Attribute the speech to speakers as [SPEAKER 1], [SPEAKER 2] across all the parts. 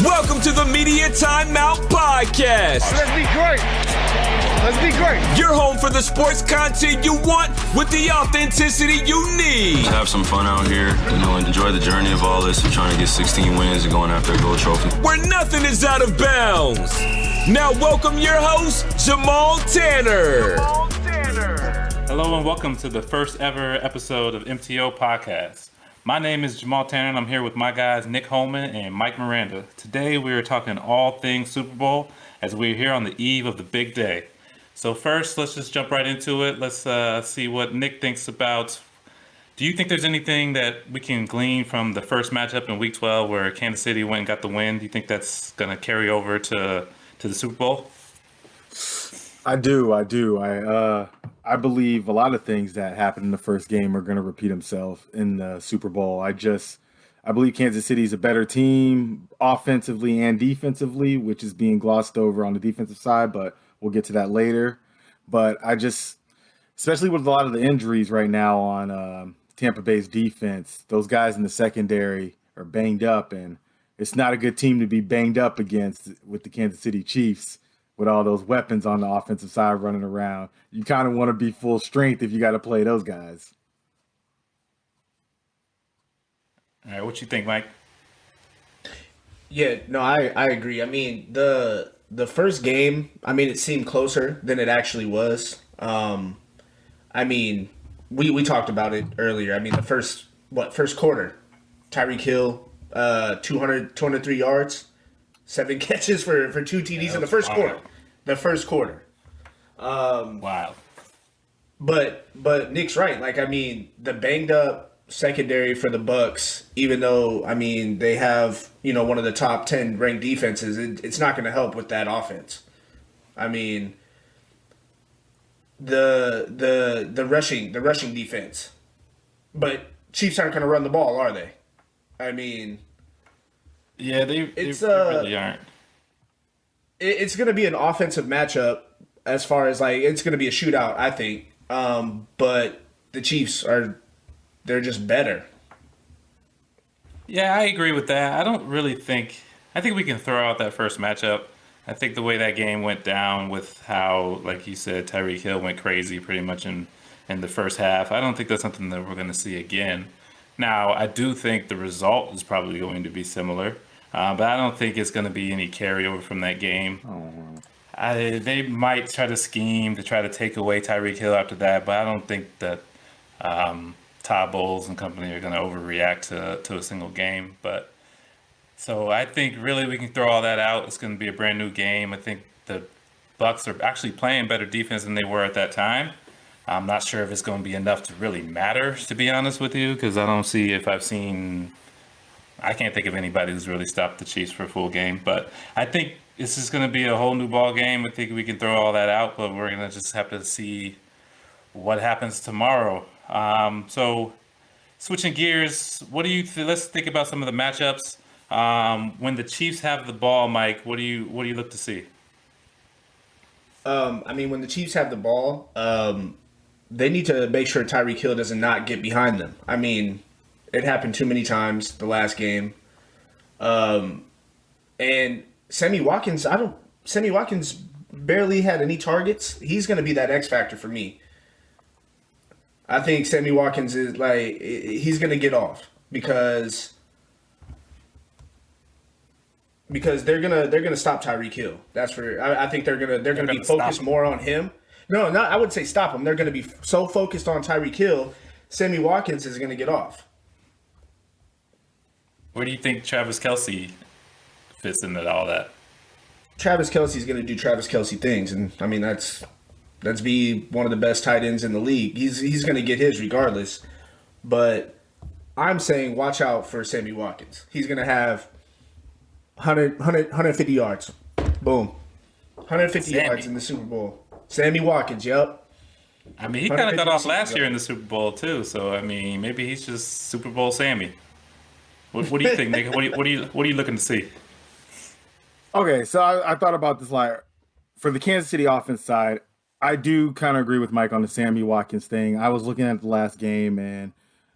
[SPEAKER 1] Welcome to the Media Timeout Podcast.
[SPEAKER 2] Let's be great. Let's be great.
[SPEAKER 1] Your home for the sports content you want with the authenticity you need.
[SPEAKER 3] Have some fun out here. Enjoy the journey of all this. We're trying to get 16 wins and going after a gold trophy.
[SPEAKER 1] Where nothing is out of bounds. Now welcome your host, Jamaal Tanner.
[SPEAKER 4] Hello and welcome to the first ever episode of MTO Podcast. My name is Jamaal Tanner and I'm here with my guys Nick Holman and Mike Miranda. Today we are talking all things Super Bowl as we're here on the eve of the big day. So first, let's just jump right into it. Let's see what Nick thinks about. Do you think there's anything that we can glean from the first matchup in Week 12 where Kansas City went and got the win? Do you think that's going to carry over to the Super Bowl?
[SPEAKER 5] I do. I believe a lot of things that happened in the first game are going to repeat themselves in the Super Bowl. I believe Kansas City is a better team offensively and defensively, which is being glossed over on the defensive side, but we'll get to that later. But especially with a lot of the injuries right now on Tampa Bay's defense, those guys in the secondary are banged up, and it's not a good team to be banged up against with the Kansas City Chiefs. With all those weapons on the offensive side running around, you kind of want to be full strength if you got to play those guys.
[SPEAKER 4] All right, what you think, Mike?
[SPEAKER 6] Yeah, no, I agree. I mean, the first game, it seemed closer than it actually was. We talked about it earlier. I mean, the first quarter, Tyreek Hill, 203 yards, 7 catches for 2 TDs in the first quarter. The first quarter.
[SPEAKER 4] Wow.
[SPEAKER 6] But Nick's right. The banged up secondary for the Bucs, even though they have one of the top 10 ranked defenses, it's not going to help with that offense. The rushing defense, but Chiefs aren't going to run the ball, are they?
[SPEAKER 4] Yeah, they really aren't.
[SPEAKER 6] It's going to be an offensive matchup as far as it's going to be a shootout, I think. But the Chiefs they're just better.
[SPEAKER 4] Yeah, I agree with that. I think we can throw out that first matchup. I think the way that game went down with how, like you said, Tyreek Hill went crazy pretty much in the first half. I don't think that's something that we're going to see again. Now, I do think the result is probably going to be similar. But I don't think it's going to be any carryover from that game. They might try to scheme to try to take away Tyreek Hill after that, but I don't think that Todd Bowles and company are going to overreact to a single game. But so I think really we can throw all that out. It's going to be a brand new game. I think the Bucs are actually playing better defense than they were at that time. I'm not sure if it's going to be enough to really matter, to be honest with you, because I can't think of anybody who's really stopped the Chiefs for a full game, but I think this is going to be a whole new ball game. I think we can throw all that out, but we're going to just have to see what happens tomorrow. So switching gears, let's think about some of the matchups. When the Chiefs have the ball, Mike, what do you look to see?
[SPEAKER 6] When the Chiefs have the ball, they need to make sure Tyreek Hill does not get behind them. It happened too many times the last game. And Sammy Watkins barely had any targets. He's going to be that X factor for me. I think Sammy Watkins is he's going to get off because they're going to stop Tyreek Hill. That's for I think they're going to be focused more on him. No, I wouldn't say stop him. They're going to be so focused on Tyreek Hill, Sammy Watkins is going to get off.
[SPEAKER 4] Where do you think Travis Kelce fits into all that?
[SPEAKER 6] Travis Kelce's going to do Travis Kelce things, and that's be one of the best tight ends in the league. He's going to get his regardless, but I'm saying watch out for Sammy Watkins. He's going to have 150 yards. Boom. 150 yards in the Super Bowl. Sammy Watkins, yep.
[SPEAKER 4] He kind of got off last year in the Super Bowl too, so maybe he's just Super Bowl Sammy. What do you think, Nick? What are you looking to see?
[SPEAKER 5] Okay, so I thought about this for the Kansas City offense side. I do kind of agree with Mike on the Sammy Watkins thing. I was looking at the last game, and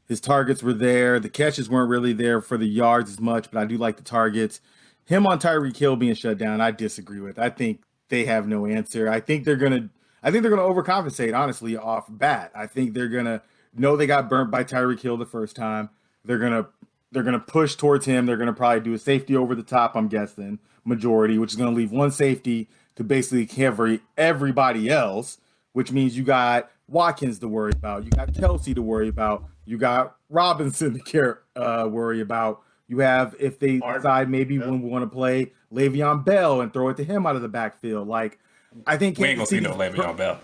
[SPEAKER 5] his targets were there. The catches weren't really there for the yards as much, but I do like the targets. him on Tyreek Hill being shut down, I disagree with. I think they have no answer. I think they're gonna overcompensate, honestly, off bat. I think they're gonna know they got burnt by Tyreek Hill the first time. They're gonna push towards him. They're gonna probably do a safety over the top, I'm guessing, majority, which is gonna leave one safety to basically cover everybody else, which means you got Watkins to worry about, you got Kelsey to worry about, you got Robinson to worry about. You have, if they decide maybe when we want to play Le'Veon Bell and throw it to him out of the backfield. Like, I think
[SPEAKER 4] we ain't gonna see no Le'Veon Bell.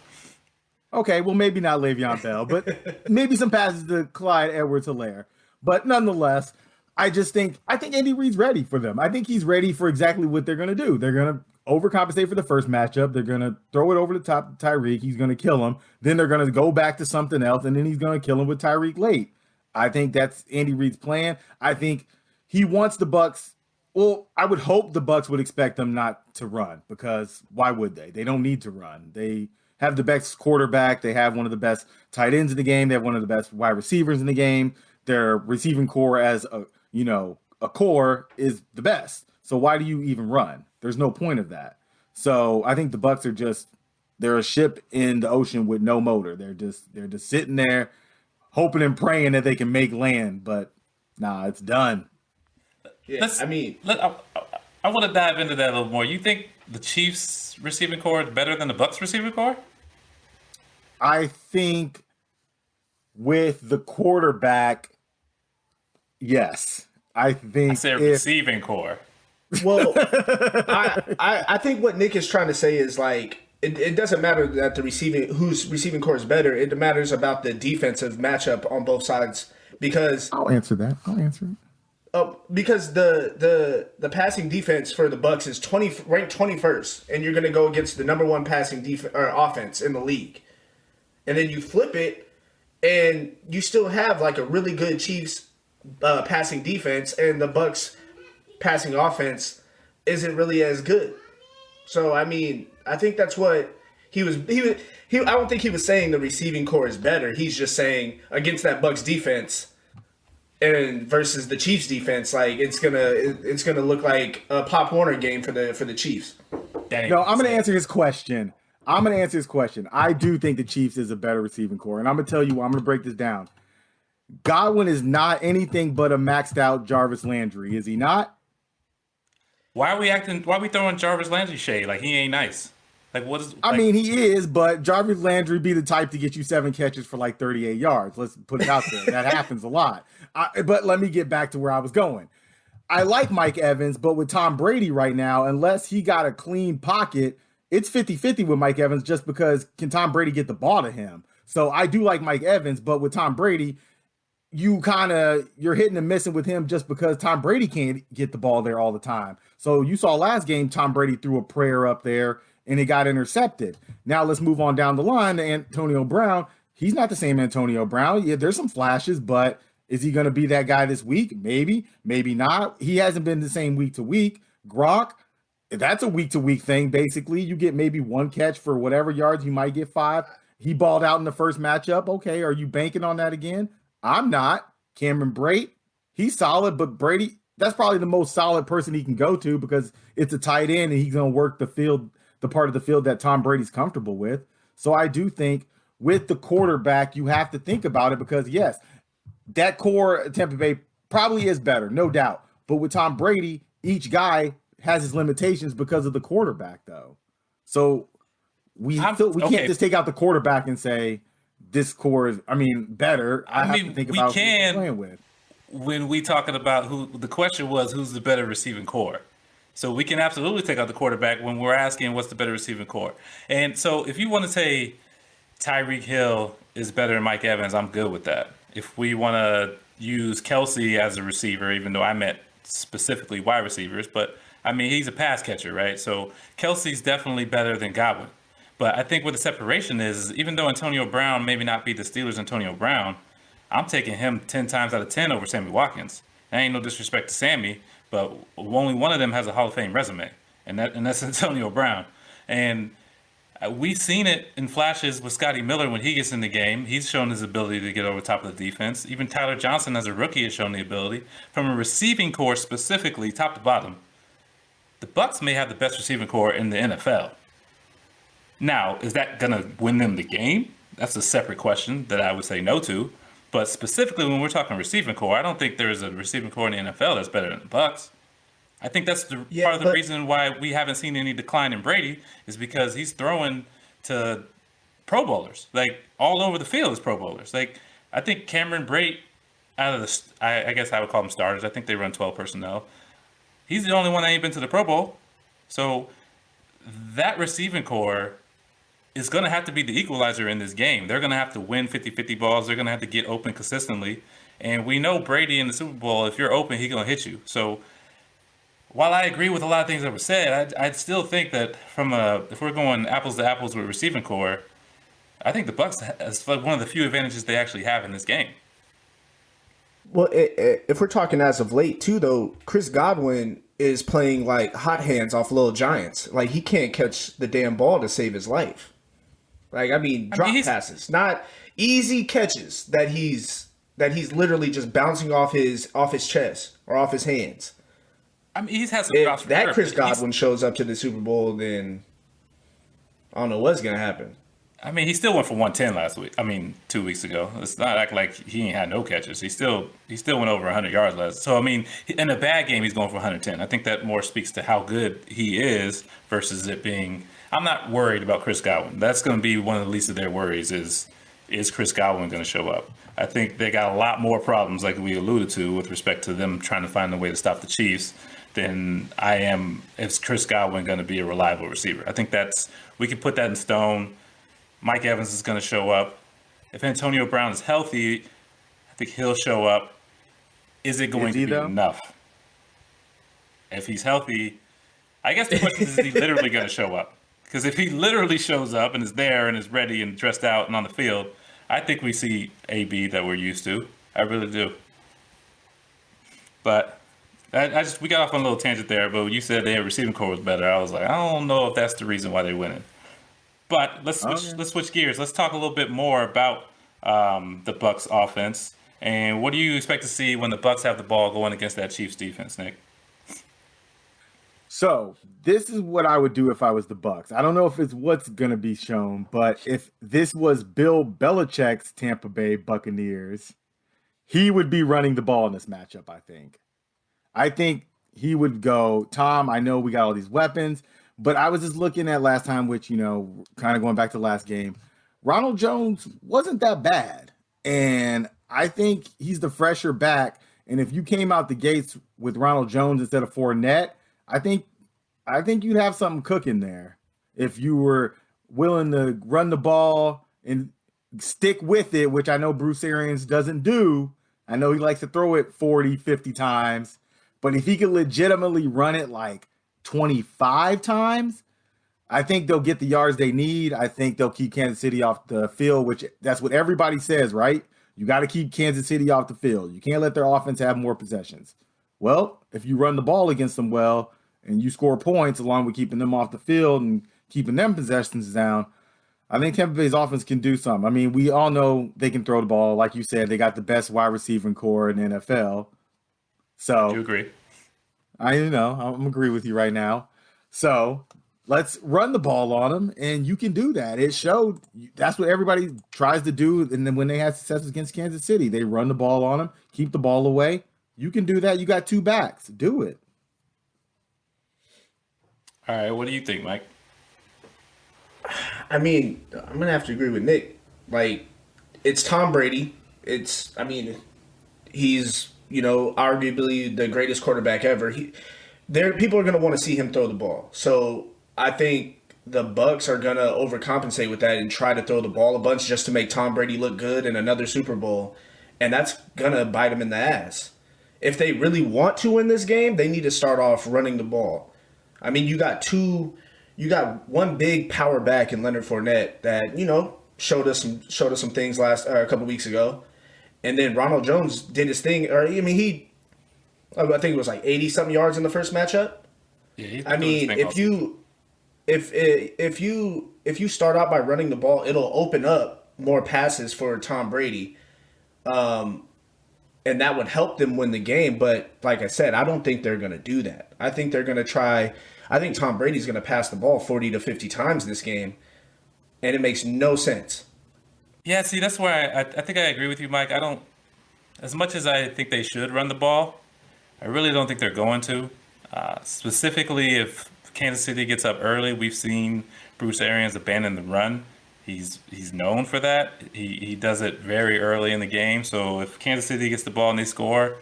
[SPEAKER 5] Okay, well, maybe not Le'Veon Bell, but maybe some passes to Clyde Edwards-Helaire. But nonetheless, I think Andy Reid's ready for them. I think he's ready for exactly what they're going to do. They're going to overcompensate for the first matchup. They're going to throw it over the top to Tyreek. He's going to kill him. Then they're going to go back to something else, and then he's going to kill him with Tyreek late. I think that's Andy Reid's plan. I think he wants the Bucs. Well, I would hope the Bucs would expect them not to run, because why would they? They don't need to run. They have the best quarterback. They have one of the best tight ends in the game. They have one of the best wide receivers in the game. Their receiving core as a core is the best. So why do you even run? There's no point of that. So I think the Bucs are they're a ship in the ocean with no motor. They're just sitting there hoping and praying that they can make land, but nah, it's done.
[SPEAKER 6] Yeah,
[SPEAKER 4] I want to dive into that a little more. You think the Chiefs receiving core is better than the Bucs receiving core?
[SPEAKER 5] I think with the quarterback, yes. I say
[SPEAKER 4] receiving core.
[SPEAKER 6] Well, I think what Nick is trying to say is, like, it doesn't matter that whose receiving core is better. It matters about the defensive matchup on both sides, because
[SPEAKER 5] I'll answer it.
[SPEAKER 6] Because the passing defense for the Bucs is ranked 21st, and you're going to go against the number one passing offense in the league, and then you flip it, and you still have like a really good Chiefs passing defense, and the Bucs passing offense isn't really as good. So I mean, I think that's what he was. I don't think he was saying the receiving core is better. He's just saying against that Bucs defense and versus the Chiefs defense, like it's gonna look like a Pop Warner game for the Chiefs.
[SPEAKER 5] No, I'm gonna answer his question. I do think the Chiefs is a better receiving core, and I'm gonna tell you. I'm gonna break this down. Godwin is not anything but a maxed out Jarvis Landry, is he not?
[SPEAKER 4] Why are we throwing Jarvis Landry shade? Like, he ain't nice. Like, what is?
[SPEAKER 5] I mean, he is, but Jarvis Landry be the type to get you 7 catches for like 38 yards. Let's put it out there. That happens a lot. But let me get back to where I was going. I like Mike Evans, but with Tom Brady right now, unless he got a clean pocket, it's 50-50 with Mike Evans, just because can Tom Brady get the ball to him? So I do like Mike Evans, but with Tom Brady, you're hitting and missing with him just because Tom Brady can't get the ball there all the time. So you saw last game, Tom Brady threw a prayer up there and it got intercepted. Now let's move on down the line to Antonio Brown. He's not the same Antonio Brown. Yeah, there's some flashes, but is he going to be that guy this week? Maybe, maybe not. He hasn't been the same week to week. Gronk, that's a week to week thing. Basically, you get maybe 1 catch for whatever yards. You might get 5. He balled out in the first matchup. Okay, are you banking on that again? I'm not. Cameron Brate, he's solid, but Brady, that's probably the most solid person he can go to because it's a tight end and he's going to work the field, the part of the field that Tom Brady's comfortable with. So I do think with the quarterback, you have to think about it because, yes, that core Tampa Bay probably is better, no doubt. But with Tom Brady, each guy has his limitations because of the quarterback, though. So we can't just take out the quarterback and say, this core is, better. I have to think about who we're playing with.
[SPEAKER 4] When we talking about who, the question was, who's the better receiving core? So we can absolutely take out the quarterback when we're asking what's the better receiving core. And so if you want to say Tyreek Hill is better than Mike Evans, I'm good with that. If we want to use Kelsey as a receiver, even though I meant specifically wide receivers, but he's a pass catcher, right? So Kelsey's definitely better than Godwin. But I think what the separation is even though Antonio Brown maybe not be the Steelers' Antonio Brown, I'm taking him 10 times out of 10 over Sammy Watkins. That ain't no disrespect to Sammy, but only one of them has a Hall of Fame resume, and that's Antonio Brown. And we've seen it in flashes with Scotty Miller when he gets in the game. He's shown his ability to get over top of the defense. Even Tyler Johnson as a rookie has shown the ability. From a receiving core specifically, top to bottom, the Bucs may have the best receiving core in the NFL. Now, is that going to win them the game? That's a separate question that I would say no to. But specifically when we're talking receiving core, I don't think there's a receiving core in the NFL that's better than the Bucs. I think that's part of the reason why we haven't seen any decline in Brady is because he's throwing to Pro Bowlers. Like, all over the field is Pro Bowlers. Like, I think Cameron Brate, out of the, I guess I would call them starters. I think they run 12 personnel. He's the only one that ain't been to the Pro Bowl. So that receiving core is going to have to be the equalizer in this game. They're going to have to win 50-50 balls. They're going to have to get open consistently. And we know Brady in the Super Bowl, if you're open, he's going to hit you. So while I agree with a lot of things that were said, I still think that if we're going apples to apples with receiving core, I think the Bucs is one of the few advantages they actually have in this game.
[SPEAKER 6] Well, if we're talking as of late, too, though, Chris Godwin is playing like hot hands off Little Giants. Like, he can't catch the damn ball to save his life. Like, I mean, passes, not easy catches that he's literally just bouncing off his chest or off his hands.
[SPEAKER 4] I mean, he's had some
[SPEAKER 6] drops. If that Chris Godwin shows up to the Super Bowl, then I don't know what's gonna happen.
[SPEAKER 4] I mean, he still went for 110 2 weeks ago. It's not like he ain't had no catches. He still went over 100 yards last. So, I mean, in a bad game, he's going for 110. I think that more speaks to how good he is versus it being. I'm not worried about Chris Godwin. That's going to be one of the least of their worries is Chris Godwin going to show up? I think they got a lot more problems, like we alluded to, with respect to them trying to find a way to stop the Chiefs than I am. Is Chris Godwin going to be a reliable receiver? I think we can put that in stone. Mike Evans is going to show up. If Antonio Brown is healthy, I think he'll show up. Is it going to be enough? If he's healthy, I guess the question is he literally going to show up? Because if he literally shows up and is there and is ready and dressed out and on the field, I think we see AB that we're used to. I really do. But we got off on a little tangent there, but you said their receiving core was better. I was like, I don't know if that's the reason why they're winning. But let's switch gears. Let's talk a little bit more about the Bucs offense. And what do you expect to see when the Bucs have the ball going against that Chiefs defense, Nick?
[SPEAKER 5] So this is what I would do if I was the Bucs. I don't know if it's what's going to be shown, but if this was Bill Belichick's Tampa Bay Buccaneers, he would be running the ball in this matchup, I think. I think he would go, Tom, I know we got all these weapons, but I was just looking at last time, which, kind of going back to last game, Ronald Jones wasn't that bad. And I think he's the fresher back. And if you came out the gates with Ronald Jones instead of Fournette, I think you'd have something cooking there if you were willing to run the ball and stick with it, which I know Bruce Arians doesn't do. I know he likes to throw it 40, 50 times, but if he could legitimately run it like 25 times, I think they'll get the yards they need. I think they'll keep Kansas City off the field, which that's what everybody says, right? You got to keep Kansas City off the field. You can't let their offense have more possessions. Well, if you run the ball against them well, and you score points along with keeping them off the field and keeping them possessions down, I think Tampa Bay's offense can do something. I mean, we all know they can throw the ball. Like you said, they got the best wide receiving core in the NFL. So
[SPEAKER 4] you agree?
[SPEAKER 5] I'm agree with you right now. So let's run the ball on them, and you can do that. It showed that's what everybody tries to do. And then when they had success against Kansas City, they run the ball on them, keep the ball away. You can do that. You got two backs. Do it.
[SPEAKER 4] All right, what do you think, Mike?
[SPEAKER 6] I mean, I'm going to have to agree with Nick. Like, it's Tom Brady. He's, arguably the greatest quarterback ever. People are going to want to see him throw the ball. So I think the Bucs are going to overcompensate with that and try to throw the ball a bunch just to make Tom Brady look good in another Super Bowl. And that's going to bite him in the ass. If they really want to win this game, they need to start off running the ball. I mean, you got one big power back in Leonard Fournette that, showed us some things a couple weeks ago. And then Ronald Jones did his thing. I think it was like 80-something yards in the first matchup.
[SPEAKER 4] Yeah,
[SPEAKER 6] if you start out by running the ball, it'll open up more passes for Tom Brady. And and that would help them win the game. But like I said, I don't think they're going to do that. I think they're going to try. I think Tom Brady's going to pass the ball 40 to 50 times this game, and it makes no sense.
[SPEAKER 4] Yeah, see, that's where I think I agree with you, Mike. I don't, as much as I think they should run the ball, I really don't think they're going to. Specifically, if Kansas City gets up early, we've seen Bruce Arians abandon the run. He's known for that. He does it very early in the game. So if Kansas City gets the ball and they score,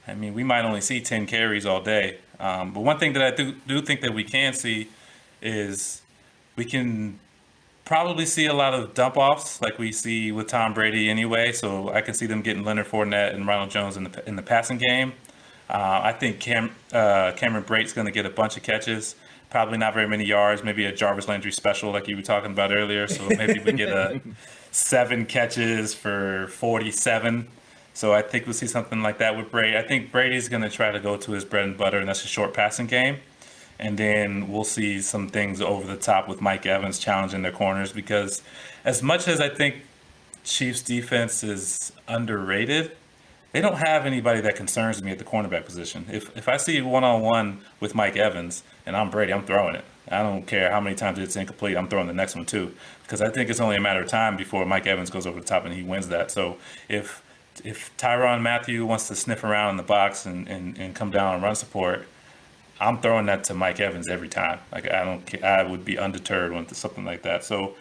[SPEAKER 4] I mean, we might only see 10 carries all day. But one thing that I do think that we can see is we can probably see a lot of dump offs like we see with Tom Brady anyway. So I can see them getting Leonard Fournette and Ronald Jones in the passing game. I think Cameron Brate's going to get a bunch of catches. Probably not very many yards, maybe a Jarvis Landry special like you were talking about earlier. So maybe we get a 7 catches for 47. So I think we'll see something like that with Brady. I think Brady's going to try to go to his bread and butter, and that's a short passing game. And then we'll see some things over the top with Mike Evans challenging their corners, because as much as I think Chiefs defense is underrated, they don't have anybody that concerns me at the cornerback position. If I see one-on-one with Mike Evans and I'm Brady, I'm throwing it. I don't care how many times it's incomplete. I'm throwing the next one too, because I think it's only a matter of time before Mike Evans goes over the top and he wins that. So if Tyrann Mathieu wants to sniff around in the box and come down and run support, I'm throwing that to Mike Evans every time. Like, I don't care. I would be undeterred with something like that. So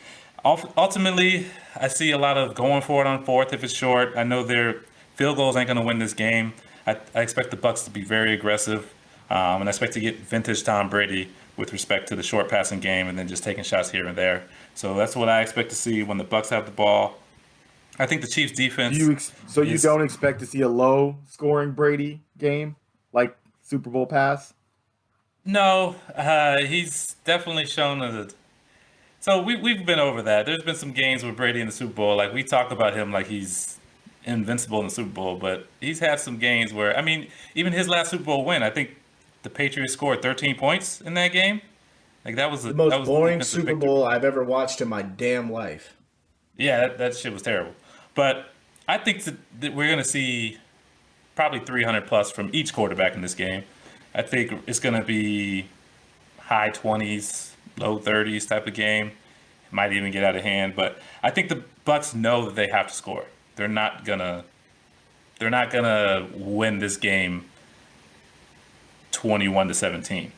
[SPEAKER 4] ultimately, I see a lot of going for it on fourth if it's short. I know their field goals ain't going to win this game. I expect the Bucs to be very aggressive, and I expect to get vintage Tom Brady with respect to the short passing game and then just taking shots here and there. So that's what I expect to see when the Bucs have the ball. I think the Chiefs defense.
[SPEAKER 5] You don't expect to see a low scoring Brady game like Super Bowl pass?
[SPEAKER 4] No, he's definitely shown that. So we've been over that. There's been some games with Brady in the Super Bowl. Like, we talk about him like he's invincible in the Super Bowl, but he's had some games where, I mean, even his last Super Bowl win, I think the Patriots scored 13 points in that game. Like, that was
[SPEAKER 6] the most boring Super Bowl I've ever watched in my damn life.
[SPEAKER 4] Yeah, that shit was terrible. But I think that we're going to see probably 300 plus from each quarterback in this game. I think it's going to be high 20s, low 30s type of game. It might even get out of hand, but I think the Bucs know that they have to score. They're not gonna win this game 21-17.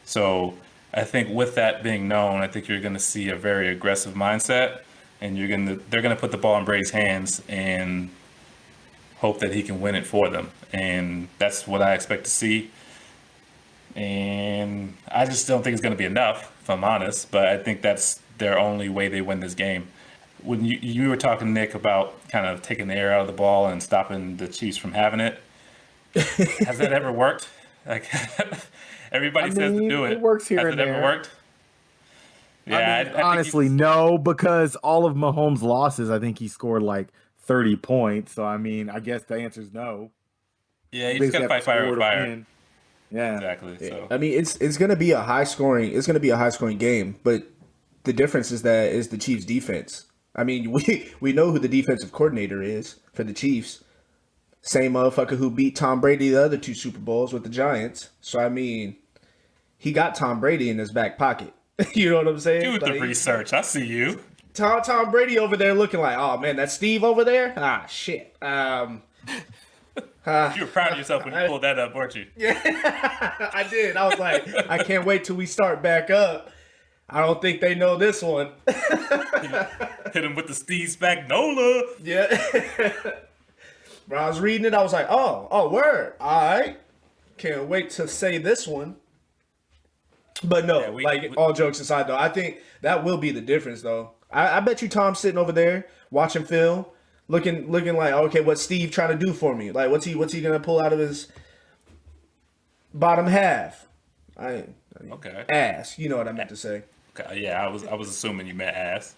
[SPEAKER 4] So I think with that being known, I think you're gonna see a very aggressive mindset, and they're gonna put the ball in Brady's hands and hope that he can win it for them. And that's what I expect to see. And I just don't think it's going to be enough, if I'm honest. But I think that's their only way they win this game. When you were talking, Nick, about kind of taking the air out of the ball and stopping the Chiefs from having it, has that ever worked? Like, everybody says to do it.
[SPEAKER 5] It works here
[SPEAKER 4] has
[SPEAKER 5] and
[SPEAKER 4] it
[SPEAKER 5] there.
[SPEAKER 4] ever worked? Yeah, I
[SPEAKER 5] honestly, no, because all of Mahomes' losses, I think he scored like 30 points. So, I mean, I guess the answer is no.
[SPEAKER 4] Yeah, you just got to fight fire with fire.
[SPEAKER 5] Yeah,
[SPEAKER 4] exactly. So
[SPEAKER 6] I mean, it's going to be a high scoring. It's going to be a high scoring game, but the difference is the Chiefs' defense. I mean, we know who the defensive coordinator is for the Chiefs. Same motherfucker who beat Tom Brady the other 2 Super Bowls with the Giants. So I mean, he got Tom Brady in his back pocket. You know what I'm saying?
[SPEAKER 4] Do the research. I see you.
[SPEAKER 6] Tom Brady over there looking like, oh man, that's Steve over there. Ah shit.
[SPEAKER 4] You were proud of yourself when you pulled that up, weren't you?
[SPEAKER 6] Yeah, I did. I was like, I can't wait till we start back up. I don't think they know this one.
[SPEAKER 4] Hit him with the Steve Spagnuolo.
[SPEAKER 6] Yeah. When I was reading it, I was like, oh, word. All right. Can't wait to say this one. But no, all jokes aside, though, I think that will be the difference, though. I bet you Tom's sitting over there watching film, looking like, okay, what's Steve trying to do for me? Like, what's he gonna pull out of his bottom half?
[SPEAKER 4] Okay.
[SPEAKER 6] Ass. You know what I meant to say.
[SPEAKER 4] Okay, yeah, I was assuming you meant ass.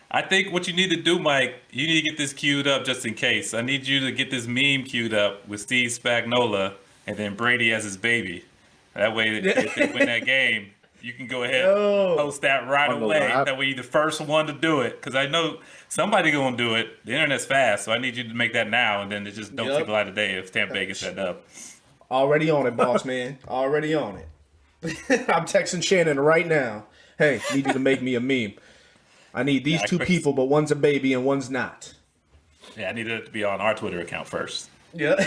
[SPEAKER 4] I think what you need to do, Mike, you need to get this queued up just in case. I need you to get this meme queued up with Steve Spagnuolo and then Brady as his baby. That way, if they win that game, you can go ahead and post that right
[SPEAKER 5] On the
[SPEAKER 4] away.
[SPEAKER 5] live.
[SPEAKER 4] That way you're the first one to do it. Because I know somebody going to do it. The internet's fast, so I need you to make that now. And then it just don't see the light of day if Tampa Bay gets that up.
[SPEAKER 6] Already on it, boss man. Already on it. I'm texting Shannon right now. Hey, need you to make me a meme. I need these two people, but one's a baby and one's not.
[SPEAKER 4] Yeah, I need it to be on our Twitter account first.
[SPEAKER 6] Yeah.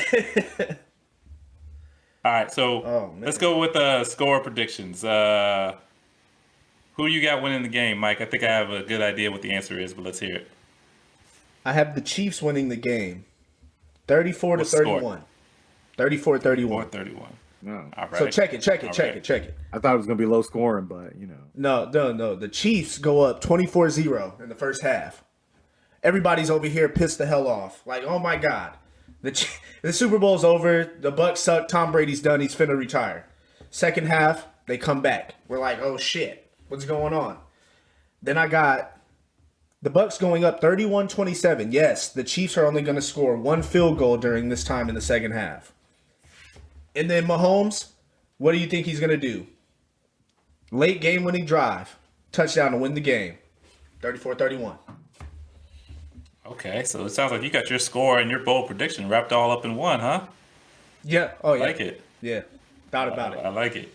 [SPEAKER 4] All right, so let's go with score predictions. Who you got winning the game, Mike? I think I have a good idea what the answer is, but let's hear it.
[SPEAKER 6] I have the Chiefs winning the game. 34 to
[SPEAKER 4] What's the score?
[SPEAKER 6] 31. 34-31.
[SPEAKER 4] 31.
[SPEAKER 5] No.
[SPEAKER 4] All right.
[SPEAKER 6] So check it.
[SPEAKER 5] I thought it was going to be low scoring, but,
[SPEAKER 6] No. The Chiefs go up 24-0 in the first half. Everybody's over here pissed the hell off. Like, oh my God. The Super Bowl's over. The Bucs suck. Tom Brady's done. He's finna retire. Second half, they come back. We're like, oh shit. What's going on? Then I got the Bucs going up 31-27. Yes, the Chiefs are only going to score one field goal during this time in the second half. And then Mahomes, what do you think he's going to do? Late game-winning drive. Touchdown to win the game. 34-31.
[SPEAKER 4] Okay, so it sounds like you got your score and your bold prediction wrapped all up in one, huh?
[SPEAKER 6] Yeah. Oh, yeah.
[SPEAKER 4] I like it.
[SPEAKER 6] Yeah. Thought about it.
[SPEAKER 4] I like it.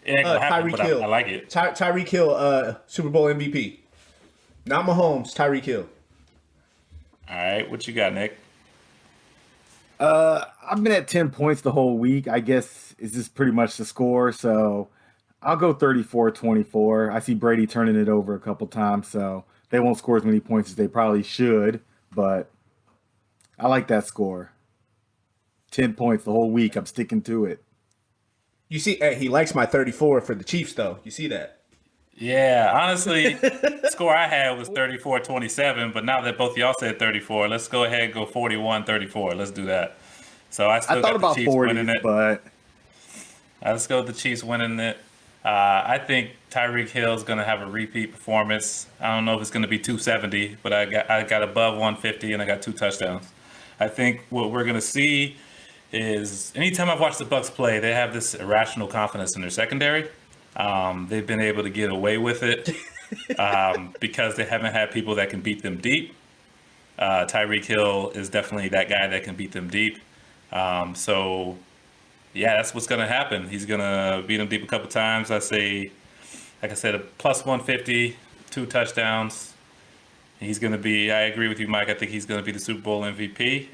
[SPEAKER 4] It ain't gonna happen,
[SPEAKER 6] Tyreek
[SPEAKER 4] but
[SPEAKER 6] Hill.
[SPEAKER 4] I like it.
[SPEAKER 6] Tyreek Hill, Super Bowl MVP. Not Mahomes, Tyreek Hill.
[SPEAKER 4] All right, what you got, Nick?
[SPEAKER 5] I've been at 10 points the whole week. I guess it's just pretty much the score. So I'll go 34-24. I see Brady turning it over a couple times, so they won't score as many points as they probably should. But I like that score. 10 points the whole week. I'm sticking to it.
[SPEAKER 6] You see, hey, he likes my 34 for the Chiefs, though. You see that?
[SPEAKER 4] Yeah, honestly, the score I had was 34-27, but now that both of y'all said 34, let's go ahead and go 41-34. Let's do that. So I still
[SPEAKER 5] I thought
[SPEAKER 4] got the
[SPEAKER 5] about
[SPEAKER 4] Chiefs
[SPEAKER 5] 40,
[SPEAKER 4] winning it.
[SPEAKER 5] but
[SPEAKER 4] Let's go with the Chiefs winning it. I think Tyreek Hill is going to have a repeat performance. I don't know if it's going to be 270, but I got above 150 and I got 2 touchdowns. I think what we're going to see is anytime I've watched the Bucs play, they have this irrational confidence in their secondary. They've been able to get away with it because they haven't had people that can beat them deep. Tyreek Hill is definitely that guy that can beat them deep. So, yeah, that's what's going to happen. He's going to beat them deep a couple times. I say, like I said, a plus 150, 2 touchdowns. He's going to be, I agree with you, Mike. I think he's going to be the Super Bowl MVP.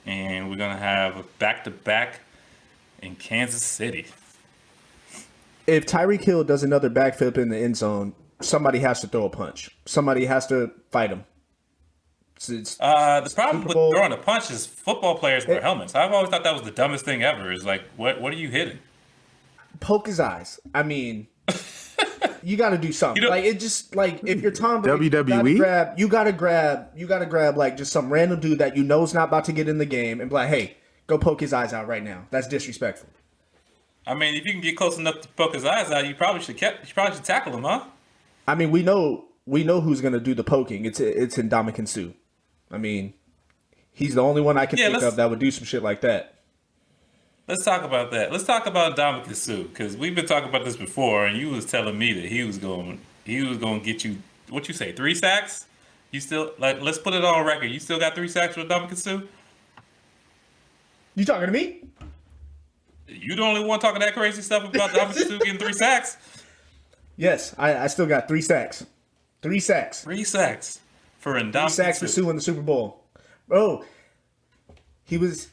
[SPEAKER 4] And we're going to have a back-to-back in Kansas City.
[SPEAKER 6] If Tyreek Hill does another backflip in the end zone, somebody has to throw a punch. Somebody has to fight him.
[SPEAKER 4] The problem with throwing a punch is football players wear helmets. I've always thought that was the dumbest thing ever. Is like, what are you hitting?
[SPEAKER 6] Poke his eyes. I mean, you got to do something. Like it just like if you're Tom Brady,
[SPEAKER 5] WWE,
[SPEAKER 6] you got to grab like just some random dude that you know is not about to get in the game and be like, hey, go poke his eyes out right now. That's disrespectful.
[SPEAKER 4] I mean, if you can get close enough to poke his eyes out, you probably should tackle him, huh?
[SPEAKER 6] I mean, we know who's gonna do the poking. It's Ndamukong Suh. I mean, he's the only one I can think of that would do some shit like that.
[SPEAKER 4] Let's talk about that. Let's talk about Ndamukong Suh because we've been talking about this before, and you was telling me that he was going to get you. What you say? 3 sacks? You still like? Let's put it on record. You still got 3 sacks with Ndamukong Suh?
[SPEAKER 6] You talking to me?
[SPEAKER 4] You the only one talking that crazy stuff about Ndamukong Suh getting 3 sacks?
[SPEAKER 6] Yes, I still got 3 sacks. 3 sacks.
[SPEAKER 4] 3 sacks for Ndamukong Suh.
[SPEAKER 6] 3 sacks for Suh in the Super Bowl. Bro, he was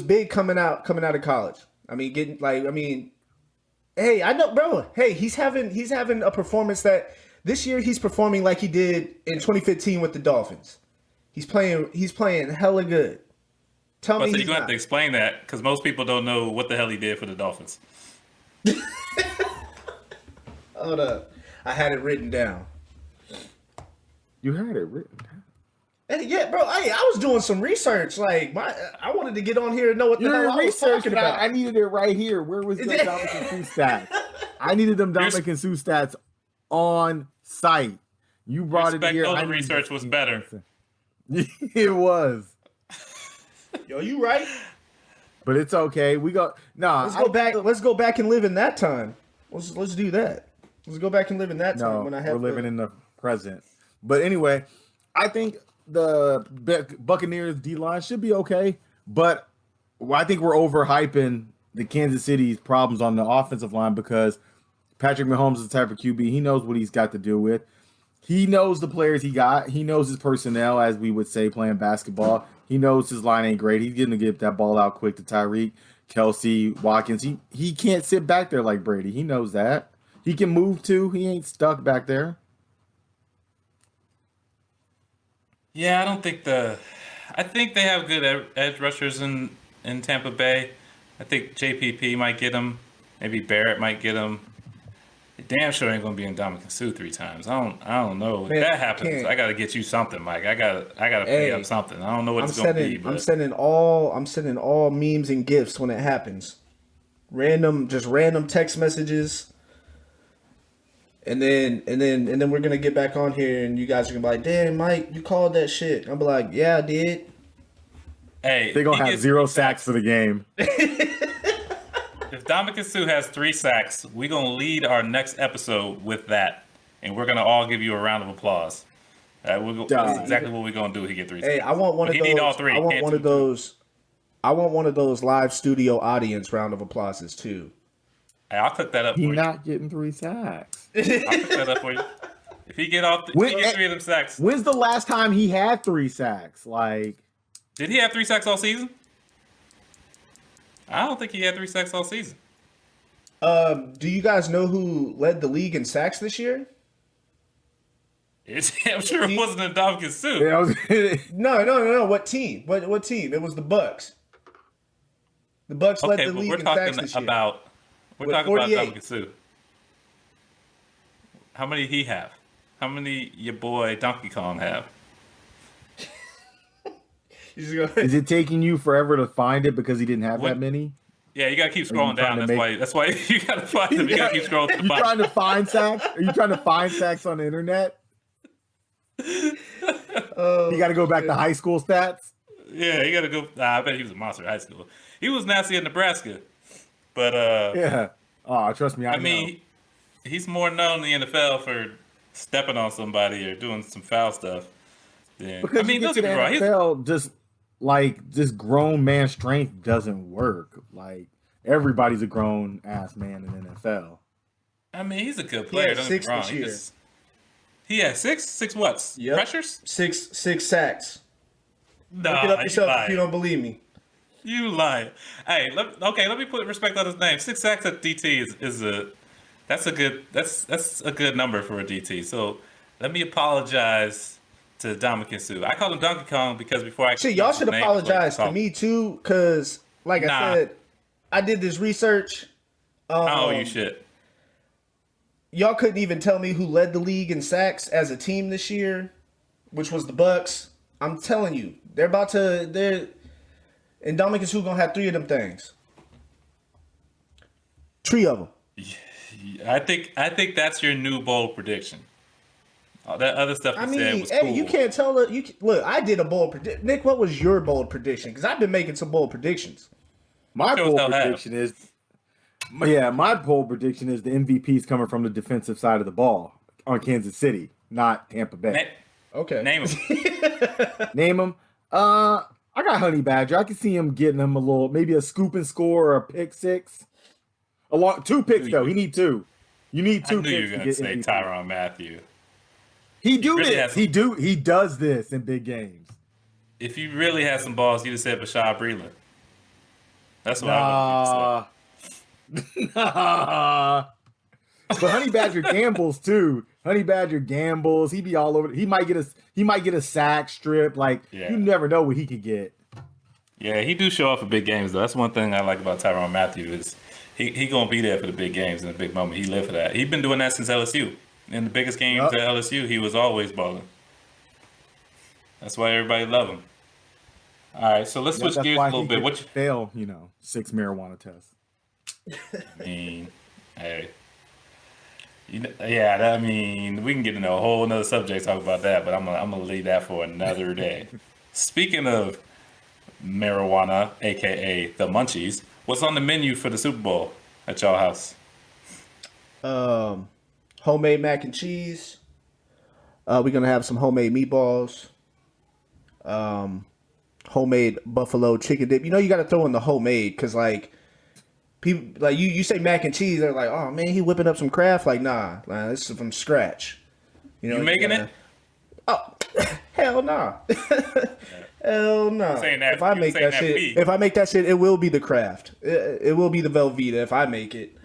[SPEAKER 6] big coming out of college. I mean, hey, I know, bro. Hey, he's having a performance that this year he's performing like he did in 2015 with the Dolphins. He's playing hella good. Tell me,
[SPEAKER 4] you're gonna have to explain that because most people don't know what the hell he did for the Dolphins.
[SPEAKER 6] Hold up, I had it written down.
[SPEAKER 5] You had it written down.
[SPEAKER 6] Hey, yeah, bro. I was doing some research. Like, I wanted to get on here and know what the hell I was talking about.
[SPEAKER 5] I needed it right here. Where was the Ndamukong Suh stats? I needed them Ndamukong Suh stats on site. You brought it here.
[SPEAKER 4] The research was better.
[SPEAKER 5] It was.
[SPEAKER 6] Yo, you right?
[SPEAKER 5] But it's okay. We go. Nah.
[SPEAKER 6] Let's go back and live in that time. Let's do that. Let's go back and live in that time
[SPEAKER 5] No,
[SPEAKER 6] when I have.
[SPEAKER 5] we're living in the present. But anyway, I think the Buccaneers D line should be okay, but I think we're overhyping the Kansas City's problems on the offensive line because Patrick Mahomes is the type of QB. He knows what he's got to deal with. He knows the players he got. He knows his personnel, as we would say, playing basketball. He knows his line ain't great. He's going to get that ball out quick to Tyreek, Kelsey, Watkins. He can't sit back there like Brady. He knows that. He can move too. He ain't stuck back there.
[SPEAKER 4] Yeah, I don't think I think they have good edge rushers in Tampa Bay. I think JPP might get him. Maybe Barrett might get him. Damn sure ain't gonna be in Dominican Sue 3 times. I don't know.
[SPEAKER 6] Man,
[SPEAKER 4] if that happens, I gotta get you something, Mike. I gotta pay up something. I don't know what it's gonna be. But...
[SPEAKER 6] I'm sending all memes and gifts when it happens. Random text messages. And then we're gonna get back on here and you guys are gonna be like, damn, Mike, you called that shit. I'll be like, yeah, I did.
[SPEAKER 4] Hey,
[SPEAKER 5] they're gonna have 0 sacks for the game.
[SPEAKER 4] If Dominican Sue has 3 sacks, we're going to lead our next episode with that. And we're going to all give you a round of applause. That's exactly what we're going to do. He get 3 sacks.
[SPEAKER 6] Hey, I want one of those.
[SPEAKER 4] Need all 3.
[SPEAKER 6] I want one of those live studio audience round of applauses too.
[SPEAKER 4] Hey, I'll cook that up for you.
[SPEAKER 5] He's not getting 3 sacks.
[SPEAKER 4] I'll cook that up for you. If he get 3 of them sacks.
[SPEAKER 5] When's the last time he had 3 sacks? Like,
[SPEAKER 4] did he have 3 sacks all season? I don't think he had 3 sacks all season.
[SPEAKER 6] Do you guys know who led the league in sacks this year?
[SPEAKER 4] I'm sure it wasn't a Dominican Sue.
[SPEAKER 5] Yeah,
[SPEAKER 6] No. What team? What team? It was the Bucks. The Bucks led the league in sacks this year.
[SPEAKER 4] We're talking about Dominican Sue. How many he have? How many your boy Donkey Kong have?
[SPEAKER 5] Is it taking you forever to find it because he didn't have that many?
[SPEAKER 4] Yeah, you gotta keep scrolling down. That's why you gotta find them. You gotta keep scrolling to the bottom.
[SPEAKER 5] Trying to find sacks? Are you trying to find sacks on the internet? You gotta go back to high school stats?
[SPEAKER 4] Yeah, you gotta go. I bet he was a monster in high school. He was nasty in Nebraska. But
[SPEAKER 5] yeah. Oh, trust me, I
[SPEAKER 4] mean, he's more known in the NFL for stepping on somebody or doing some foul stuff.
[SPEAKER 5] Because
[SPEAKER 4] I mean,
[SPEAKER 5] don't get me wrong. NFL, just grown man strength doesn't work. Like, everybody's a grown ass man in the NFL.
[SPEAKER 4] I mean, he's a good player. Don't get me wrong. He had 6? 6 what?
[SPEAKER 6] Yep.
[SPEAKER 4] Pressures?
[SPEAKER 6] 6 sacks.
[SPEAKER 4] No,
[SPEAKER 6] look it up yourself if you don't believe me.
[SPEAKER 4] You lying. Hey, let me put respect on his name. 6 sacks at DT that's a good number for a DT. So let me apologize to Dominican Sue. I called him Donkey Kong because before I
[SPEAKER 6] y'all should apologize to me too, because like I said, I did this research.
[SPEAKER 4] You should.
[SPEAKER 6] Y'all couldn't even tell me who led the league in sacks as a team this year, which was the Bucks. I'm telling you, and Dominican Sue gonna have 3 of them things. 3 of them.
[SPEAKER 4] I think that's your new bold prediction. All that other stuff you said was cool.
[SPEAKER 6] You can't tell it. Look, I did a bold prediction. Nick, what was your bold prediction? Because I've been making some bold predictions.
[SPEAKER 5] My bold prediction is the MVP's coming from the defensive side of the ball on Kansas City, not Tampa Bay.
[SPEAKER 6] Okay.
[SPEAKER 4] Name him.
[SPEAKER 5] Name him. I got Honey Badger. I can see him getting him maybe a scoop and score or a pick 6. 2 picks though. He need 2. You need 2 picks.
[SPEAKER 4] I knew you were going to say Tyrann Mathieu.
[SPEAKER 5] He does this in big games.
[SPEAKER 4] If you really had some balls, you'd have said Bashad Breeland. That's what I would have said.
[SPEAKER 5] Nah. But Honey Badger gambles too. Honey Badger gambles. He be all over. He might get a sack strip. Like, you never know what he could get.
[SPEAKER 4] Yeah, he do show up for big games though. That's one thing I like about Tyrann Mathieu is he gonna be there for the big games and the big moment. He lived for that. He's been doing that since LSU. In the biggest games at LSU, he was always balling. That's why everybody love him. All right, so let's switch gears a little bit. What you
[SPEAKER 5] fail? 6 marijuana tests.
[SPEAKER 4] I mean, hey, we can get into a whole another subject talk about that, but I'm gonna leave that for another day. Speaking of marijuana, aka the munchies, what's on the menu for the Super Bowl at y'all house?
[SPEAKER 6] homemade mac and cheese. We're gonna have some homemade meatballs. Homemade buffalo chicken dip. You know, you got to throw in the homemade because like people like you say mac and cheese, they're like, oh man, he whipping up some Kraft. Like, nah, this is from scratch. You know,
[SPEAKER 4] You making it?
[SPEAKER 6] Oh, hell nah. Hell no.
[SPEAKER 4] Saying that-
[SPEAKER 6] If I
[SPEAKER 4] you
[SPEAKER 6] make
[SPEAKER 4] saying
[SPEAKER 6] that
[SPEAKER 4] that
[SPEAKER 6] shit,
[SPEAKER 4] beat.
[SPEAKER 6] if I make that shit, it will be the Kraft. It will be the Velveeta if I make it.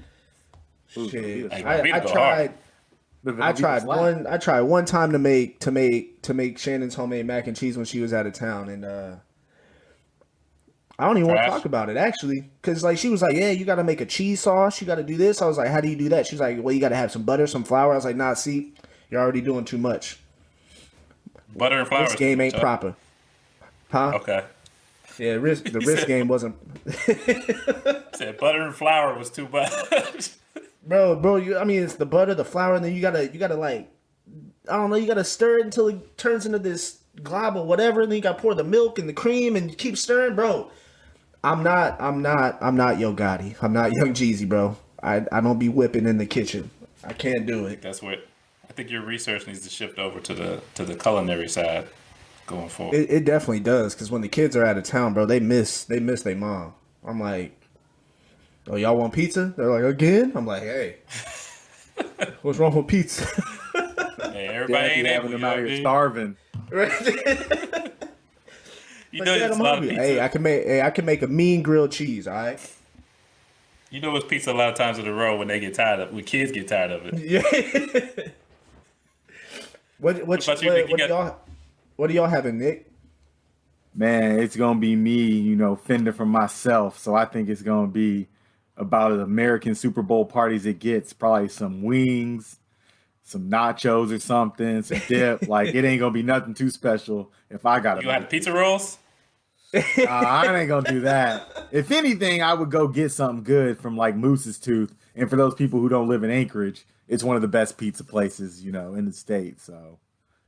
[SPEAKER 6] Shit,
[SPEAKER 4] Like,
[SPEAKER 6] I
[SPEAKER 4] Velveeta go
[SPEAKER 6] tried.
[SPEAKER 5] The
[SPEAKER 6] I
[SPEAKER 5] Velveeta
[SPEAKER 6] tried
[SPEAKER 5] slap.
[SPEAKER 6] one. I tried one time to make Shannon's homemade mac and cheese when she was out of town, and I don't even want to
[SPEAKER 4] Trash.
[SPEAKER 6] talk about it actually, because like she was like, "Yeah, you got to make a cheese sauce. You got to do this." I was like, "How do you do that?" She's like, "Well, you got to have some butter, some flour." I was like, "Nah, see, you're already doing too much.
[SPEAKER 4] Butter and flour.
[SPEAKER 6] This game ain't proper, huh?"
[SPEAKER 4] Okay.
[SPEAKER 6] Yeah, the risk game wasn't.
[SPEAKER 4] Said butter and flour was too much.
[SPEAKER 6] bro. I mean, it's the butter, the flour, and then you gotta like, I don't know, you gotta stir it until it turns into this glob or whatever, and then you gotta pour the milk and the cream and you keep stirring, bro. I'm not Yo Gotti. I'm not Young Jeezy, bro. I don't be whipping in the kitchen. I can't do it.
[SPEAKER 4] That's what I think your research needs to shift over to the culinary side going forward.
[SPEAKER 6] It definitely does, because when the kids are out of town, bro, they miss their mom. I'm like, oh, y'all want pizza? They're like, again? I'm like, hey, what's wrong with pizza?
[SPEAKER 4] Hey, everybody ain't
[SPEAKER 5] having
[SPEAKER 4] able
[SPEAKER 5] them out
[SPEAKER 4] to
[SPEAKER 5] here starving.
[SPEAKER 4] You
[SPEAKER 6] Like,
[SPEAKER 4] know,
[SPEAKER 6] Dad,
[SPEAKER 4] it's
[SPEAKER 6] I'm
[SPEAKER 4] a lot of
[SPEAKER 6] hungry.
[SPEAKER 4] pizza.
[SPEAKER 6] Hey, I can make a mean grilled cheese. All right.
[SPEAKER 4] You know, it's pizza a lot of times in a row when they get tired of, when kids get tired of it.
[SPEAKER 6] Yeah. What
[SPEAKER 4] about you, Nick?
[SPEAKER 6] What do y'all having, Nick?
[SPEAKER 5] Man, it's gonna be me, fending for myself. So I think it's gonna be about an American Super Bowl party as it gets. Probably some wings, some nachos or something, some dip. Like it ain't gonna be nothing too special if I got
[SPEAKER 4] You gonna have the pizza rolls?
[SPEAKER 5] I ain't gonna do that. If anything, I would go get something good from like Moose's Tooth. And for those people who don't live in Anchorage, it's one of the best pizza places, in the state. So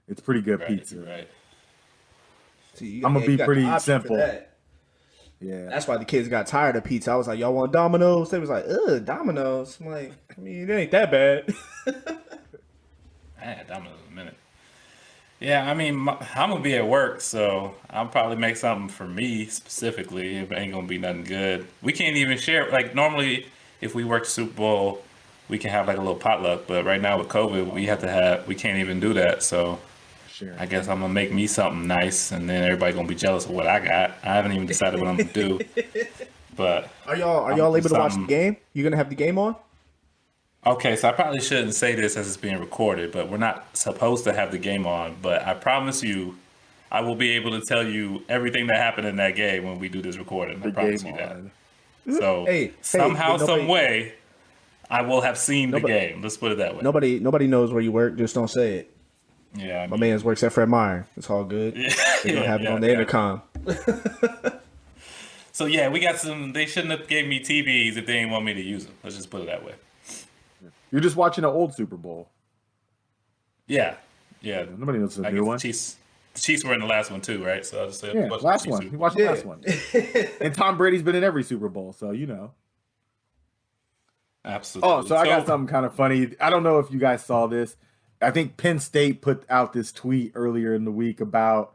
[SPEAKER 5] it's pretty good pizza.
[SPEAKER 4] Right.
[SPEAKER 6] See,
[SPEAKER 5] I'm gonna be
[SPEAKER 6] you got
[SPEAKER 5] pretty
[SPEAKER 6] the option for
[SPEAKER 5] simple.
[SPEAKER 6] that.
[SPEAKER 5] Yeah.
[SPEAKER 6] That's why the kids got tired of pizza. I was like, y'all want Domino's? They was like, ugh, Domino's. I'm like, I mean, it ain't that bad.
[SPEAKER 4] I had Domino's in a minute. Yeah, I mean, I'm gonna be at work, so I'll probably make something for me specifically. It ain't gonna be nothing good. We can't even share. Like normally, if we work the Super Bowl, we can have like a little potluck. But right now with COVID, we can't even do that. So
[SPEAKER 5] Sure.
[SPEAKER 4] I guess I'm gonna make me something nice, and then everybody gonna be jealous of what I got. I haven't even decided what I'm gonna do. But
[SPEAKER 6] Are y'all
[SPEAKER 4] I'm
[SPEAKER 6] able
[SPEAKER 4] gonna
[SPEAKER 6] to
[SPEAKER 4] do
[SPEAKER 6] watch the
[SPEAKER 4] something-
[SPEAKER 6] game? You gonna have the game on?
[SPEAKER 4] Okay, so I probably shouldn't say this as it's being recorded, but we're not supposed to have the game on. But I promise you, I will be able to tell you everything that happened in that game when we do this recording. I promise you that. So
[SPEAKER 6] Hey,
[SPEAKER 4] somehow,
[SPEAKER 6] hey, nobody-
[SPEAKER 4] some way, I will have seen the
[SPEAKER 6] Nobody-
[SPEAKER 4] game. Let's put it that way.
[SPEAKER 6] Nobody knows where you work. Just don't say it.
[SPEAKER 4] Yeah, I
[SPEAKER 6] My
[SPEAKER 4] mean,
[SPEAKER 6] man's works at Fred Meyer. It's all good. They're gonna have it on the intercom.
[SPEAKER 4] So yeah, we got some. They shouldn't have gave me TVs if they didn't want me to use them. Let's just put it that way.
[SPEAKER 5] You're just watching an old Super Bowl.
[SPEAKER 4] Yeah.
[SPEAKER 5] Nobody knows the
[SPEAKER 4] I
[SPEAKER 5] new
[SPEAKER 4] guess
[SPEAKER 5] one.
[SPEAKER 4] the Chiefs were in the last one too, right? So I'll just say
[SPEAKER 5] Yeah,
[SPEAKER 4] watch
[SPEAKER 5] last
[SPEAKER 4] the
[SPEAKER 5] one.
[SPEAKER 4] Chiefs.
[SPEAKER 5] You watched the last one. And Tom Brady's been in every Super Bowl, so
[SPEAKER 4] Absolutely.
[SPEAKER 5] Oh, so I got something kind of funny. I don't know if you guys saw this. I think Penn State put out this tweet earlier in the week about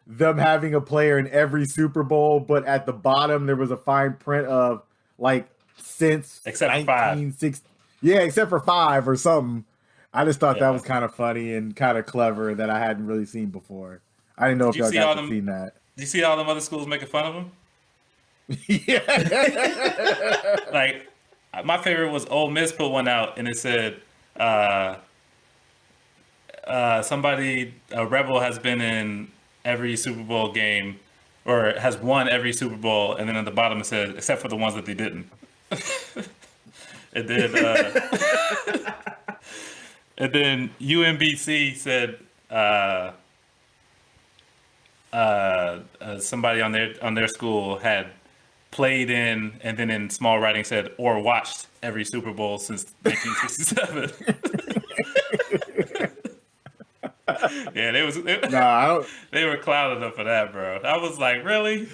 [SPEAKER 5] them having a player in every Super Bowl, but at the bottom there was a fine print of like since
[SPEAKER 4] Except for 5.
[SPEAKER 5] 1960. Yeah, except for 5 or something. I just thought
[SPEAKER 4] Yeah.
[SPEAKER 5] that was kind of funny and kind of clever that I hadn't really seen before. I didn't know if
[SPEAKER 4] Did you
[SPEAKER 5] y'all
[SPEAKER 4] see
[SPEAKER 5] got
[SPEAKER 4] all
[SPEAKER 5] to
[SPEAKER 4] them-
[SPEAKER 5] see that.
[SPEAKER 4] Do you see all them other schools making fun of him?
[SPEAKER 5] Yeah.
[SPEAKER 4] Like, my favorite was Ole Miss put one out and it said, somebody, a Rebel has been in every Super Bowl game or has won every Super Bowl, and then at the bottom it says, except for the ones that they didn't. And then UMBC said somebody on their school had played in, and then in small writing said, or watched every Super Bowl since 1967. Yeah, they were clouding up for that, bro. I was like, really?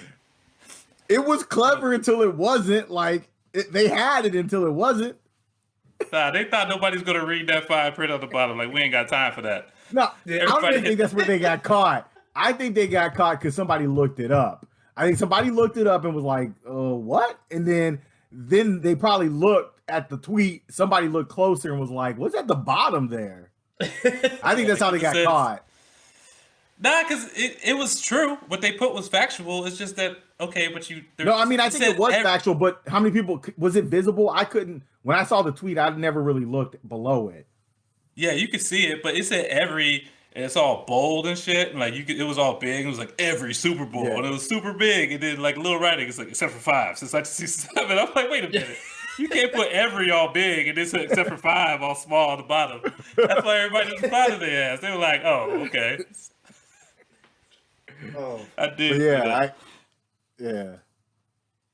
[SPEAKER 5] It was clever until it wasn't. Like they had it until it wasn't.
[SPEAKER 4] Nah, they thought nobody's gonna read that fine print on the bottom. Like we ain't got time for that.
[SPEAKER 5] No, I don't even think that's where they got caught. I think they got caught because somebody looked it up. I think somebody looked it up and was like, what? And then they probably looked at the tweet. Somebody looked closer and was like, what's at the bottom there? I think that's how they got caught.
[SPEAKER 4] Nah, because it was true. What they put was factual. It's just that, okay, but you...
[SPEAKER 5] No, I mean, I think it was factual, but how many people... Was it visible? I couldn't... When I saw the tweet, I never really looked below it.
[SPEAKER 4] Yeah, you could see it, but it said every... And it's all bold and shit. And like it was all big. It was like every Super Bowl. Yeah. And it was super big. And then like little writing, it's like, except for 5, since 1967. I'm like, wait a minute. You can't put every all big and then say except for 5 all small on the bottom. That's why everybody just spotted their ass. They were like, oh, okay.
[SPEAKER 6] Oh,
[SPEAKER 4] I did.
[SPEAKER 5] Yeah.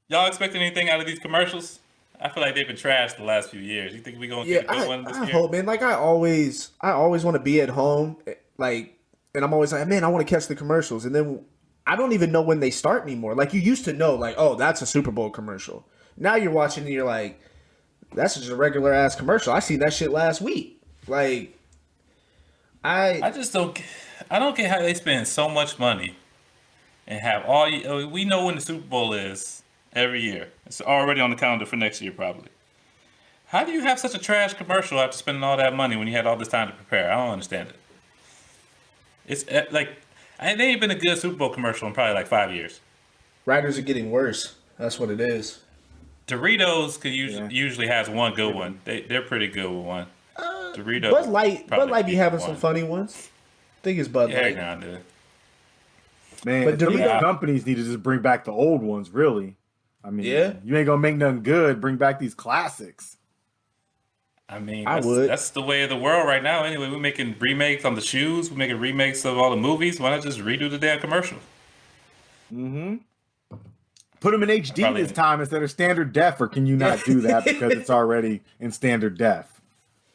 [SPEAKER 4] Y'all expecting anything out of these commercials? I feel like they've been trashed the last few years. You think we gonna get a good one this year?
[SPEAKER 6] I hope, man. Like I always want to be at home, like, and I'm always like, man, I want to catch the commercials, and then I don't even know when they start anymore. Like you used to know, like, oh, that's a Super Bowl commercial. Now you're watching and you're like, that's just a regular ass commercial. I seen that shit last week. Like, I
[SPEAKER 4] just don't. I don't get how they spend so much money and have all. We know when the Super Bowl is every year. It's already on the calendar for next year, probably. How do you have such a trash commercial after spending all that money when you had all this time to prepare? I don't understand it. It's like it ain't been a good Super Bowl commercial in probably like 5 years.
[SPEAKER 6] Writers are getting worse. That's what it is.
[SPEAKER 4] Doritos could usually has one good one. They're pretty good with one. Doritos.
[SPEAKER 6] Bud Light be having some funny ones. I think it's Bud Light.
[SPEAKER 4] Yeah, dude.
[SPEAKER 5] Man, but Dorito companies need to just bring back the old ones, really. I mean, you ain't gonna make nothing good. Bring back these classics.
[SPEAKER 4] I mean, that's the way of the world right now. Anyway, we're making remakes on the shoes. We're making remakes of all the movies. Why not just redo the damn commercial?
[SPEAKER 5] Mm-hmm. Put them in HD this time instead of standard def, or can you not do that because it's already in standard def?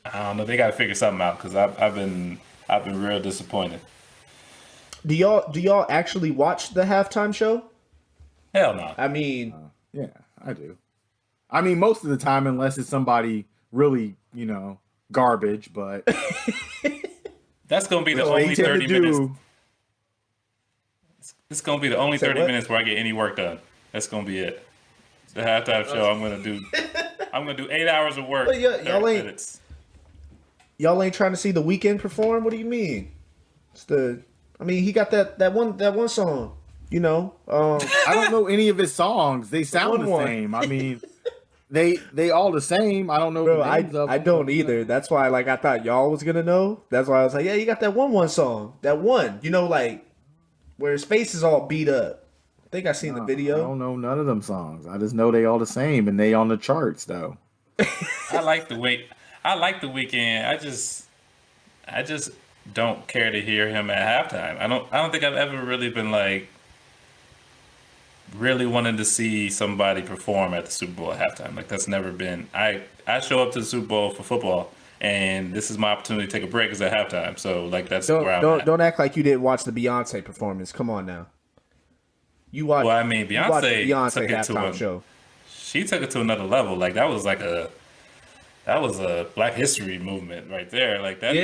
[SPEAKER 4] I don't know. They got to figure something out because I've been real disappointed.
[SPEAKER 6] Do y'all actually watch the halftime show?
[SPEAKER 4] Hell no.
[SPEAKER 6] I mean,
[SPEAKER 5] yeah, I do. I mean, most of the time, unless it's somebody really, garbage, but
[SPEAKER 4] that's gonna be the only 30 minutes. It's gonna be the only 30 minutes where I get any work done. That's gonna be it. The halftime show. I'm gonna do 8 hours of work.
[SPEAKER 6] Y'all ain't trying to see The Weeknd perform. What do you mean? He got that one song. I
[SPEAKER 5] don't know any of his songs. They sound the same. I mean, they all the same. I don't know.
[SPEAKER 6] Bro, I don't either. That's why, I thought y'all was gonna know. That's why I was like, yeah, you got that one song. That one, where his face is all beat up. I think I seen the video.
[SPEAKER 5] I don't know none of them songs. I just know they all the same, and they on the charts though.
[SPEAKER 4] I like the Weeknd. I just don't care to hear him at halftime. I don't think I've ever really been really wanting to see somebody perform at the Super Bowl at halftime. Like that's never been. I show up to the Super Bowl for football, and this is my opportunity to take a break because at halftime. So that's where I'm at.
[SPEAKER 6] Don't act like you didn't watch the Beyonce performance. Come on now. You watched.
[SPEAKER 4] Well, I mean, Beyonce took it
[SPEAKER 6] halftime show.
[SPEAKER 4] She took it to another level. Like that was a Black History movement right there. Like that,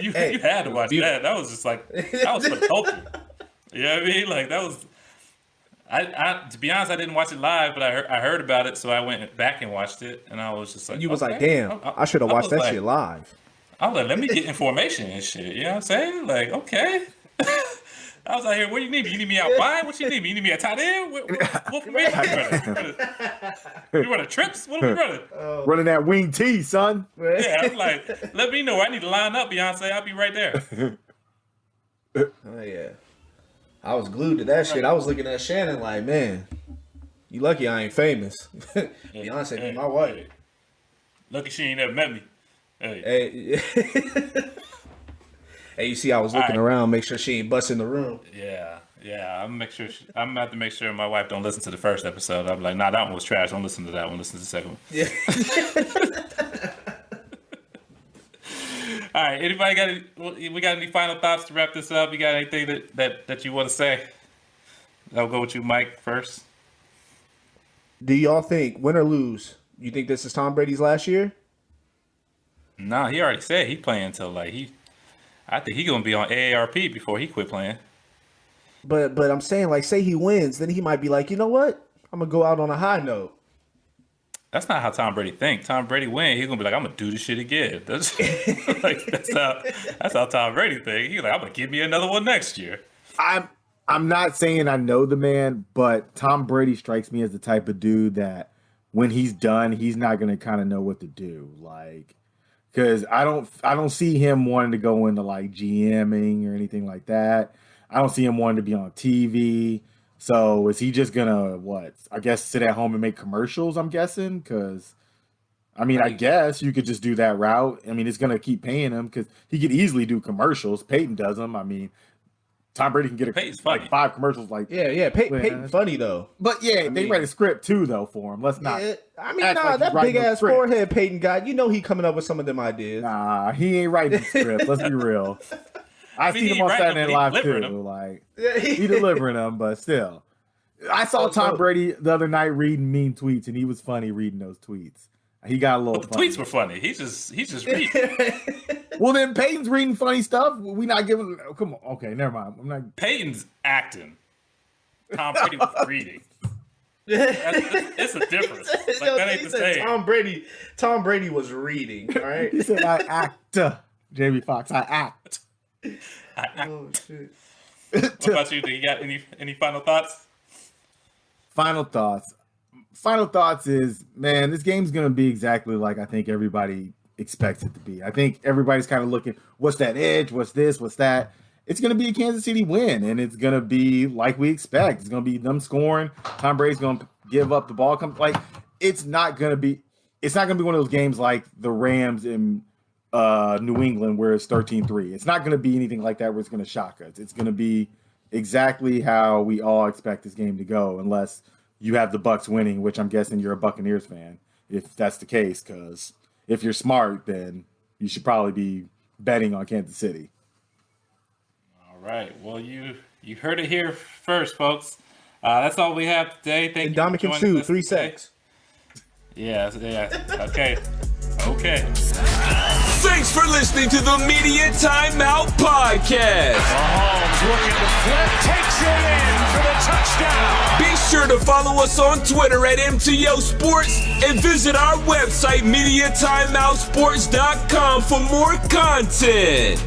[SPEAKER 4] you had to watch that. That was just that was for the culture. You know what I mean? Like that was. I to be honest, I didn't watch it live, but I heard about it, so I went back and watched it, and I was just like,
[SPEAKER 6] you was like, damn, I should have watched that shit live.
[SPEAKER 4] I was like, let me get information and shit. You know what I'm saying? Like, okay. I was out here. What do you need me? You need me out wide? What you need me? You need me at tight end? What for me? You running trips? What are we running?
[SPEAKER 5] Running that wing T, son.
[SPEAKER 4] Yeah, I'm like, let me know. I need to line up, Beyonce. I'll be right there.
[SPEAKER 6] Oh yeah. I was glued to that shit. I was looking at Shannon like, man, you lucky I ain't famous. Beyonce be my wife.
[SPEAKER 4] Hey. Lucky she ain't never met me.
[SPEAKER 6] Hey, hey, you see, I was looking around, make sure she ain't busting the room.
[SPEAKER 4] Yeah. I'm gonna have to make sure my wife don't listen to the first episode. I'm like, nah, that one was trash. Don't listen to that one. Listen to the second one.
[SPEAKER 6] Yeah.
[SPEAKER 4] All right. Anybody we got any final thoughts to wrap this up? You got anything that you want to say? I'll go with you, Mike, first.
[SPEAKER 6] Do y'all think, win or lose, you think this is Tom Brady's last year?
[SPEAKER 4] No, he already said he playing until I think he gonna be on AARP before he quit playing.
[SPEAKER 6] But I'm saying, like, say he wins, then he might be like, you know what? I'm gonna go out on a high note.
[SPEAKER 4] That's not how Tom Brady thinks. Tom Brady win, he's gonna be like, I'm gonna do this shit again. That's how Tom Brady thinks. He's like, I'm gonna give me another one next year.
[SPEAKER 5] I'm not saying I know the man, but Tom Brady strikes me as the type of dude that when he's done, he's not gonna kind of know what to do. Like, because I don't see him wanting to go into like GMing or anything like that. I don't see him wanting to be on TV. So is he just gonna I guess sit at home and make commercials? I'm guessing because, I mean, I guess you could just do that route. I mean, it's gonna keep paying him because he could easily do commercials. Peyton does them. I mean, Tom Brady can get like 5 commercials. Like
[SPEAKER 6] Peyton funny though.
[SPEAKER 5] But they write a script too though for him. Let's not.
[SPEAKER 6] I mean, that big ass forehead Peyton got. You know he coming up with some of them ideas.
[SPEAKER 5] Nah, he ain't writing the script. Let's be real. I seen him on Saturday Night Live too. Like he delivering them, but still. I saw Tom Brady the other night reading mean tweets, and he was funny reading those tweets. He got a little.
[SPEAKER 4] The tweets were funny. He's just reading.
[SPEAKER 5] Well, then Peyton's reading funny stuff. We not giving. Come on, okay, never mind. I'm not.
[SPEAKER 4] Peyton's acting. Tom Brady was reading. It's a difference. Like, that ain't the same.
[SPEAKER 6] Tom Brady was reading. All right.
[SPEAKER 5] He said, "I act." Jamie Foxx, I act.
[SPEAKER 6] Oh shit.
[SPEAKER 4] What about you? Do you got any final thoughts?
[SPEAKER 5] Final thoughts is, man, this game's going to be exactly like I think everybody expects it to be. I think everybody's kind of looking, what's that edge? What's this? What's that? It's going to be a Kansas City win, and it's going to be like we expect. It's going to be them scoring. Tom Brady's going to give up the ball. It's not going to be one of those games like the Rams in New England where it's 13-3. It's not going to be anything like that where it's going to shock us. It's going to be exactly how we all expect this game to go, unless you have the Bucs winning, which I'm guessing you're a Buccaneers fan, if that's the case, because if you're smart, then you should probably be betting on Kansas City.
[SPEAKER 4] All right. Well, you heard it here first, folks. That's all we have today. Thank you for joining us
[SPEAKER 6] 3 sacks.
[SPEAKER 4] Yeah. Okay.
[SPEAKER 1] Thanks for listening to the Media Timeout Podcast.
[SPEAKER 2] Mahomes looking to flip, takes it in for the touchdown.
[SPEAKER 1] Be sure to follow us on Twitter at MTO Sports and visit our website, MediaTimeoutSports.com, for more content.